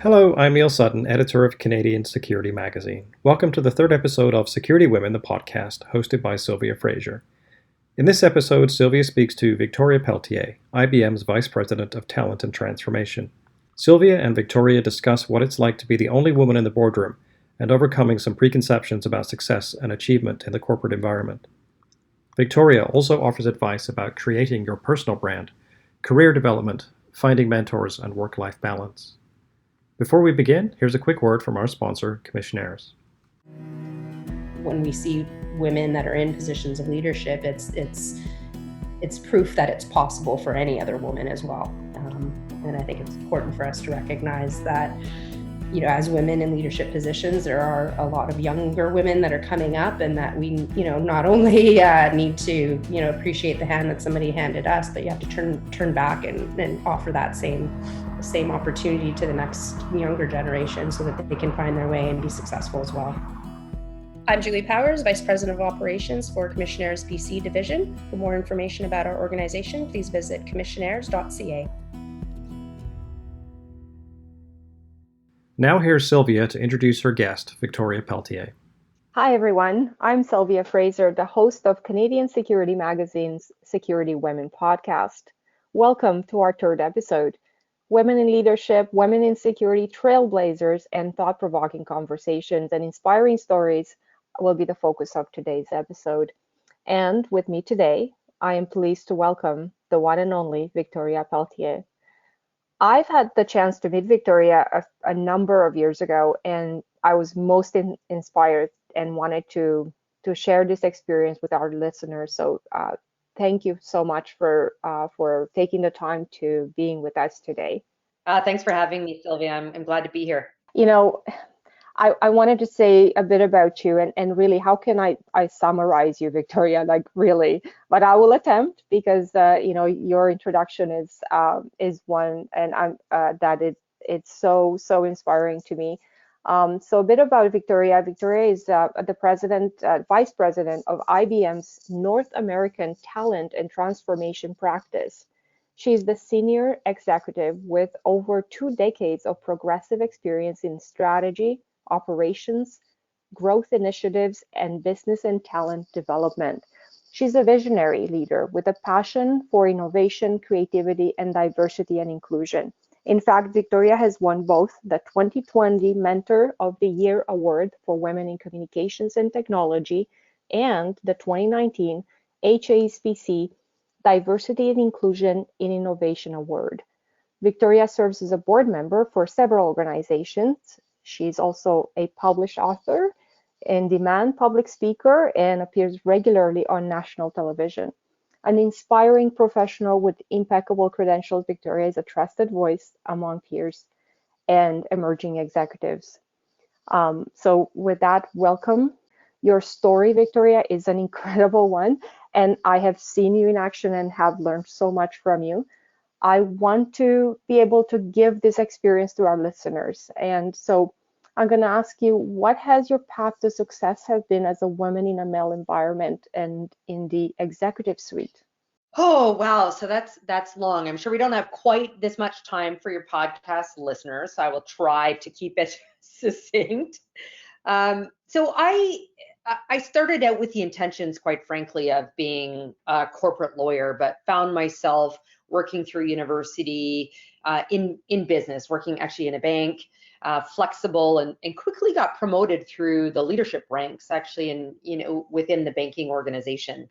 Hello, I'm Neil Sutton, editor of Canadian Security Magazine. Welcome to the third episode of Security Women, the podcast, hosted by Silvia Fraser. In this episode, Silvia speaks to Victoria Pelletier, IBM's Vice President of Talent and Transformation. Silvia and Victoria discuss what it's like to be the only woman in the boardroom and overcoming some preconceptions about success and achievement in the corporate environment. Victoria also offers advice about creating your personal brand, career development, finding mentors, and work-life balance. Before we begin, here's a quick word from our sponsor, Commissionaires. When we see women that are in positions of leadership, it's proof that it's possible for any other woman as well. And I think it's important for us to recognize that, as women in leadership positions, there are a lot of younger women that are coming up, and that we, not only need to, appreciate the hand that somebody handed us, but you have to turn back and offer that same opportunity to the next younger generation so that they can find their way and be successful as well. I'm Julie Powers, Vice President of Operations for Commissionaires BC Division. For more information about our organization, please visit commissionaires.ca. Now here's Silvia to introduce her guest, Victoria Pelletier. Hi everyone, I'm Silvia Fraser, the host of Canadian Security Magazine's Security Women podcast. Welcome to our third episode. Women in leadership, women in security, trailblazers, and thought-provoking conversations and inspiring stories will be the focus of today's episode. And with me today, I am pleased to welcome the one and only Victoria Pelletier. I've had the chance to meet Victoria a number of years ago, and I was most inspired and wanted to share this experience with our listeners. So thank you so much for taking the time to being with us today. Thanks for having me, Sylvia. I'm glad to be here. I wanted to say a bit about you and really, how can I summarize you, Victoria? Like really, but I will attempt because your introduction is one, and I'm it's so inspiring to me. So a bit about Victoria. Victoria is the vice president of IBM's North American Talent and Transformation Practice. She's the senior executive with over 2 decades of progressive experience in strategy, operations, growth initiatives, and business and talent development. She's a visionary leader with a passion for innovation, creativity, and diversity and inclusion. In fact, Victoria has won both the 2020 Mentor of the Year Award for Women in Communications and Technology and the 2019 HASPC Diversity and Inclusion in Innovation Award. Victoria serves as a board member for several organizations. She's also a published author, in-demand public speaker, and appears regularly on national television. An inspiring professional with impeccable credentials, Victoria is a trusted voice among peers and emerging executives. So with that, welcome. Your story, Victoria, is an incredible one, and I have seen you in action and have learned so much from you. I want to be able to give this experience to our listeners. And so I'm going to ask you, what has your path to success have been as a woman in a male environment and in the executive suite? Oh, wow. So that's long. I'm sure we don't have quite this much time for your podcast listeners, so I will try to keep it succinct. So I started out with the intentions, quite frankly, of being a corporate lawyer, but found myself working through university in business, working actually in a bank, flexible, and quickly got promoted through the leadership ranks, actually, within the banking organization.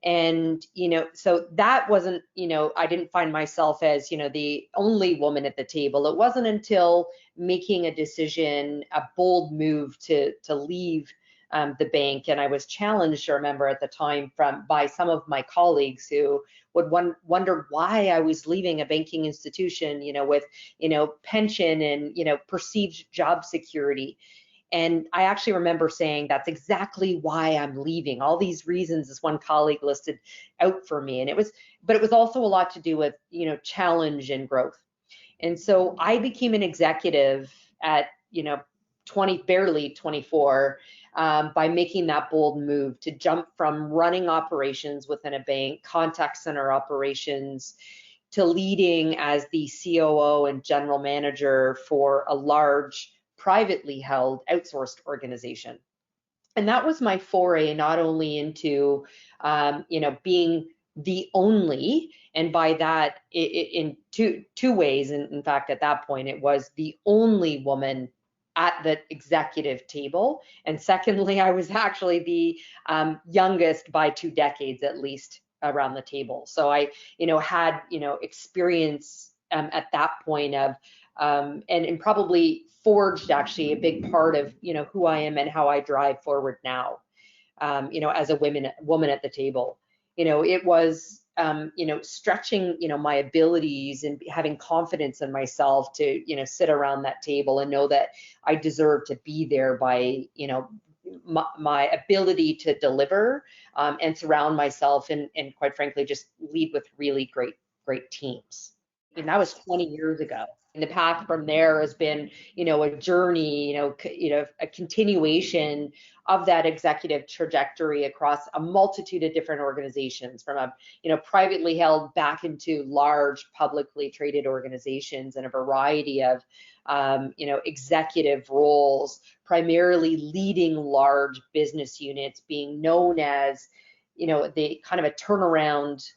And, so that wasn't, I didn't find myself as, the only woman at the table. It wasn't until making a decision, a bold move to leave the bank. And I was challenged, I remember at the time, by some of my colleagues who would wonder why I was leaving a banking institution, with, pension and, perceived job security. And I actually remember saying, that's exactly why I'm leaving. All these reasons this one colleague listed out for me. And it was also a lot to do with, challenge and growth. And so I became an executive at, barely 24, by making that bold move to jump from running operations within a bank, contact center operations, to leading as the COO and general manager for a large privately held outsourced organization. And that was my foray not only into, being the only, and by that in two ways. And in fact, at that point, it was the only woman at the executive table. And secondly, I was actually the youngest by 2 decades at least around the table. So I, had, experience at that point of, and probably forged actually a big part of, who I am and how I drive forward now, as a woman at the table. It was, stretching, my abilities and having confidence in myself to, sit around that table and know that I deserve to be there by, my ability to deliver, and surround myself and quite frankly, just lead with really great teams. And that was 20 years ago. And the path from there has been, a journey, a continuation of that executive trajectory across a multitude of different organizations, from a, privately held back into large publicly traded organizations, and a variety of, executive roles, primarily leading large business units, being known as, the kind of a turnaround,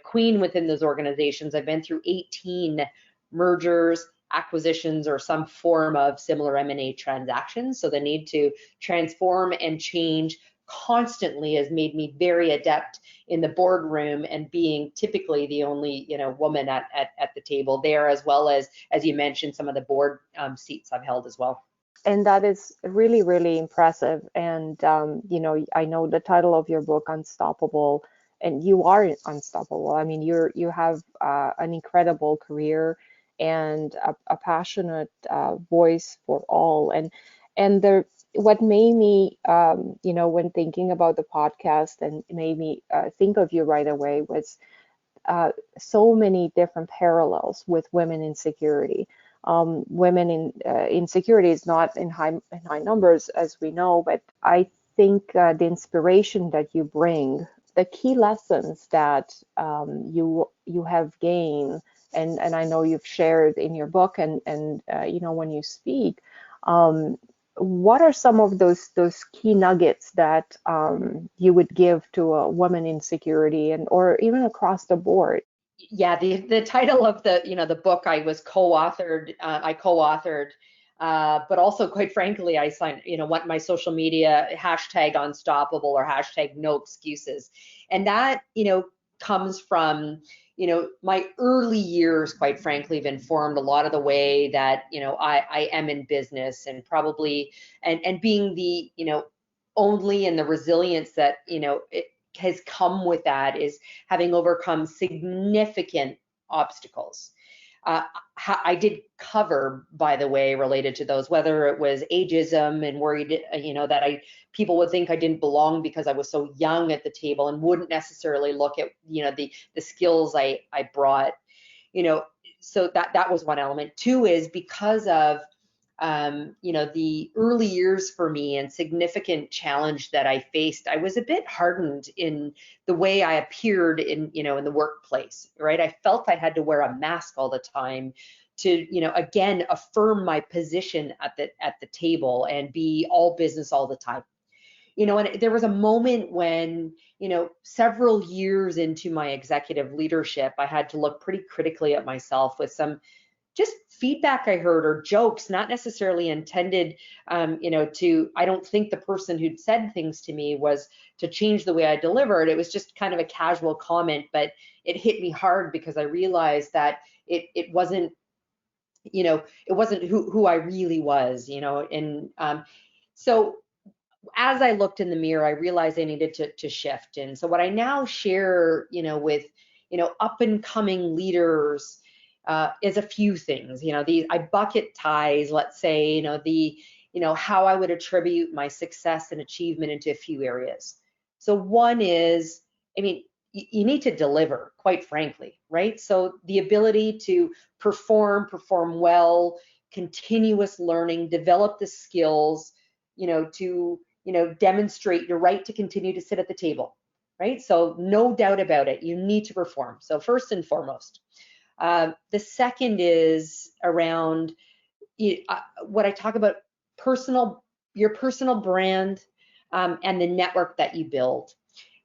queen within those organizations. I've been through 18 mergers, acquisitions, or some form of similar M&A transactions. So the need to transform and change constantly has made me very adept in the boardroom, and being typically the only, woman at the table there, as well as you mentioned, some of the board seats I've held as well. And that is really, really impressive. And, I know the title of your book, Unstoppable, and you are unstoppable. I mean, you have an incredible career and a passionate voice for all. And what made me, when thinking about the podcast, and made me think of you right away, was so many different parallels with women in security. Women in security is not in high numbers, as we know, but I think the inspiration that you bring, the key lessons that you have gained, and I know you've shared in your book, and when you speak, what are some of those key nuggets that you would give to a woman in security, and or even across the board? Yeah, the title of the book I co-authored, but also quite frankly, I signed, what my social media hashtag unstoppable or hashtag no excuses. And that, comes from, my early years, quite frankly, have informed a lot of the way that, I am in business, and probably, and being the, only, and the resilience that, it has come with that is having overcome significant obstacles. I did cover, by the way, related to those, whether it was ageism and worried, that people would think I didn't belong because I was so young at the table, and wouldn't necessarily look at, the skills I brought, so that was one element. Two is because of, the early years for me and significant challenge that I faced, I was a bit hardened in the way I appeared in, in the workplace, right? I felt I had to wear a mask all the time to, again, affirm my position at the table and be all business all the time. And there was a moment when, several years into my executive leadership, I had to look pretty critically at myself with some just feedback I heard, or jokes, not necessarily intended, I don't think the person who'd said things to me was to change the way I delivered. It was just kind of a casual comment, but it hit me hard because I realized that it wasn't, it wasn't who I really was, and so as I looked in the mirror, I realized I needed to shift. And so what I now share, with, up and coming leaders, is a few things. I bucket ties, let's say, how I would attribute my success and achievement into a few areas. So one is, you need to deliver, quite frankly, right? So the ability to perform well, continuous learning, develop the skills, to, demonstrate your right to continue to sit at the table. right? So no doubt about it, you need to perform. So first and foremost. The second is around what I talk about, your personal brand, and the network that you build.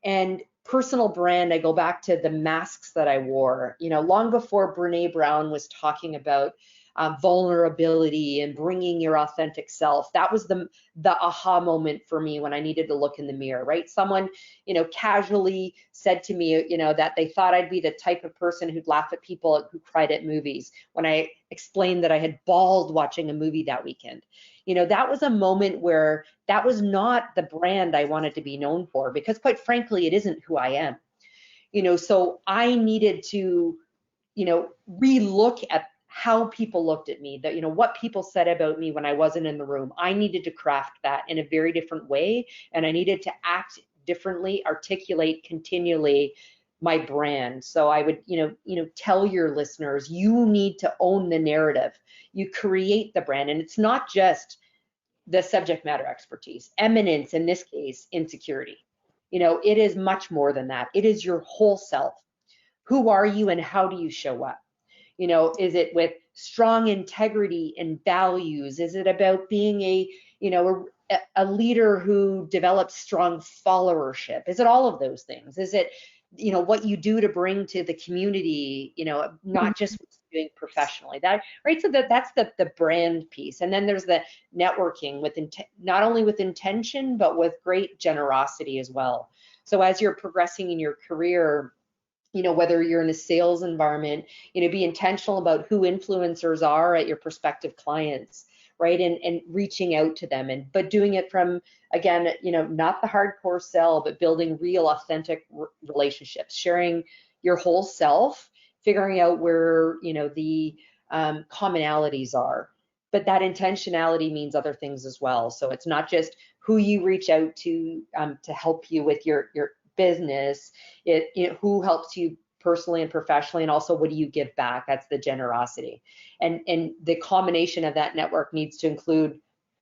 And personal brand, I go back to the masks that I wore, long before Brene Brown was talking about vulnerability and bringing your authentic self. That was the aha moment for me when I needed to look in the mirror, right? Someone, casually said to me, that they thought I'd be the type of person who'd laugh at people who cried at movies when I explained that I had bawled watching a movie that weekend. That was a moment where that was not the brand I wanted to be known for, because quite frankly, it isn't who I am. So I needed to, relook at how people looked at me, that, what people said about me when I wasn't in the room. I needed to craft that in a very different way, and I needed to act differently, articulate continually my brand. So I would, tell your listeners, you need to own the narrative. You create the brand, and it's not just the subject matter expertise, eminence, in this case, insecurity. It is much more than that. It is your whole self. Who are you and how do you show up? Is it with strong integrity and values? Is it about being a leader who develops strong followership? Is it all of those things? Is it, what you do to bring to the community, not just what you're doing professionally? That, right? So that's the brand piece. And then there's the networking with not only with intention, but with great generosity as well. So as you're progressing in your career, whether you're in a sales environment, be intentional about who influencers are at your prospective clients, right? And reaching out to them, but doing it from, again, not the hardcore sell, but building real authentic relationships, sharing your whole self, figuring out where, the commonalities are. But that intentionality means other things as well. So it's not just who you reach out to help you with your business, who helps you personally and professionally, and also what do you give back? That's the generosity. And the combination of that network needs to include,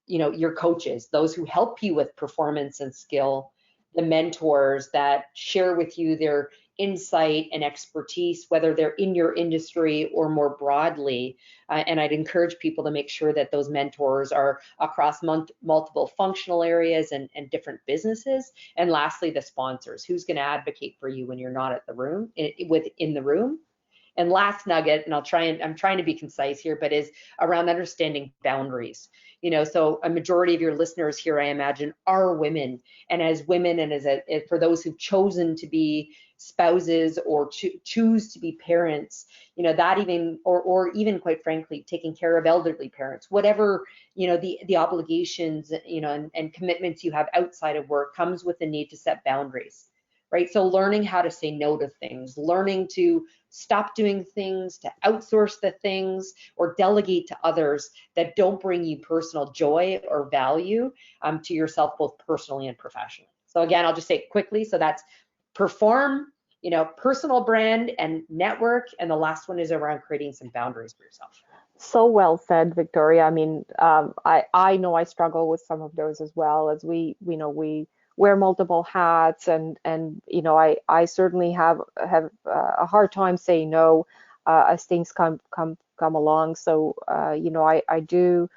your coaches, those who help you with performance and skill, the mentors that share with you their insight and expertise, whether they're in your industry or more broadly. And I'd encourage people to make sure that those mentors are across multiple functional areas and different businesses. And lastly, the sponsors. Who's going to advocate for you when you're not at the room, in the room? And last nugget, and I'm trying to be concise here, but is around understanding boundaries. So a majority of your listeners here, I imagine, are women. And as women, and for those who've chosen to be spouses or choose to be parents, that even, or even quite frankly, taking care of elderly parents, whatever, the obligations, and commitments you have outside of work, comes with the need to set boundaries. Right? So learning how to say no to things, learning to stop doing things, to outsource the things, or delegate to others that don't bring you personal joy or value to yourself, both personally and professionally. So again, I'll just say it quickly. So that's perform, personal brand and network. And the last one is around creating some boundaries for yourself. So well said, Victoria. I mean, I know I struggle with some of those as well, as we wear multiple hats, and I certainly have a hard time saying no as things come along. So I do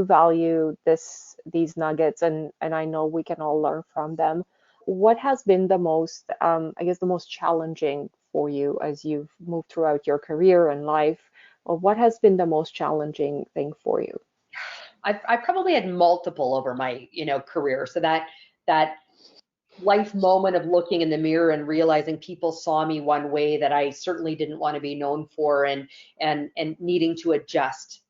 value these nuggets, and I know we can all learn from them. What has been the most the most challenging for you as you've moved throughout your career and life? Or what has been the most challenging thing for you? I probably had multiple over my career. So that life moment of looking in the mirror and realizing people saw me one way that I certainly didn't want to be known for, and needing to adjust.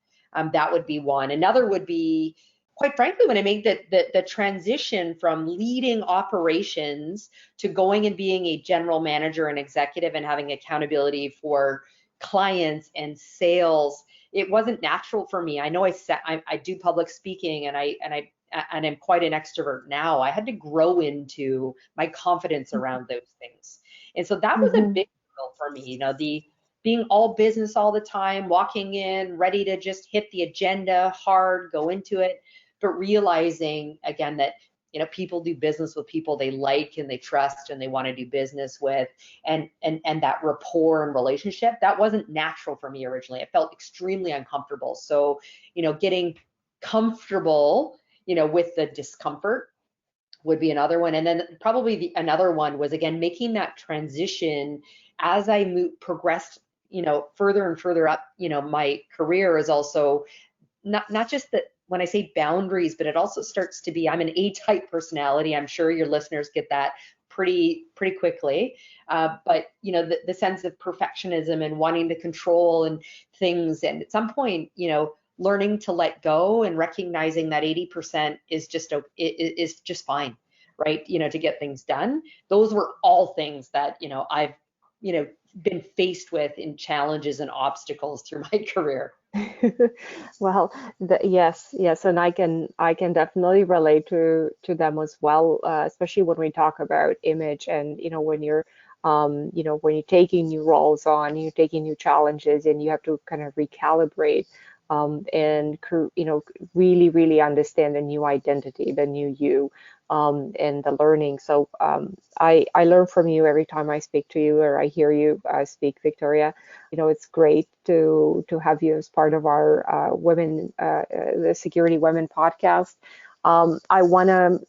That would be one. Another would be, quite frankly, when I made the transition from leading operations to going and being a general manager and executive and having accountability for clients and sales. It wasn't natural for me. I know I do public speaking, and I'm quite an extrovert now. I had to grow into my confidence around those things. And so that was a big deal for me, the being all business all the time, walking in, ready to just hit the agenda hard, go into it, but realizing again that people do business with people they like and they trust and they want to do business with, and that rapport and relationship, that wasn't natural for me originally. I felt extremely uncomfortable. So, getting comfortable, with the discomfort would be another one. And then probably another one was, again, making that transition as I progressed, further and further up, my career, is also not just that, when I say boundaries, but it also starts to be, I'm an A-type personality. I'm sure your listeners get that pretty quickly. But the sense of perfectionism and wanting to control and things, and at some point, learning to let go and recognizing that 80% is just fine, right? To get things done. Those were all things that, I've, been faced with in challenges and obstacles through my career. Well, yes, and I can definitely relate to them as well, especially when we talk about image, and when you're when you're taking new roles on, you're taking new challenges, and you have to kind of recalibrate, and really understand the new identity, the new you, and the learning. So I learn from you every time I speak to you or I hear you speak, Victoria. It's great to have you as part of our the Security Women podcast. I want to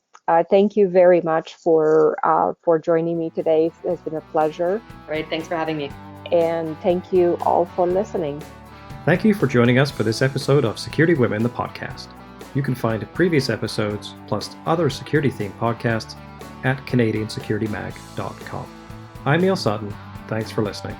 thank you very much for joining me today. It's been a pleasure. Great, thanks for having me. And thank you all for listening. Thank you for joining us for this episode of Security Women, the podcast. You can find previous episodes, plus other security-themed podcasts, at CanadianSecurityMag.com. I'm Neil Sutton. Thanks for listening.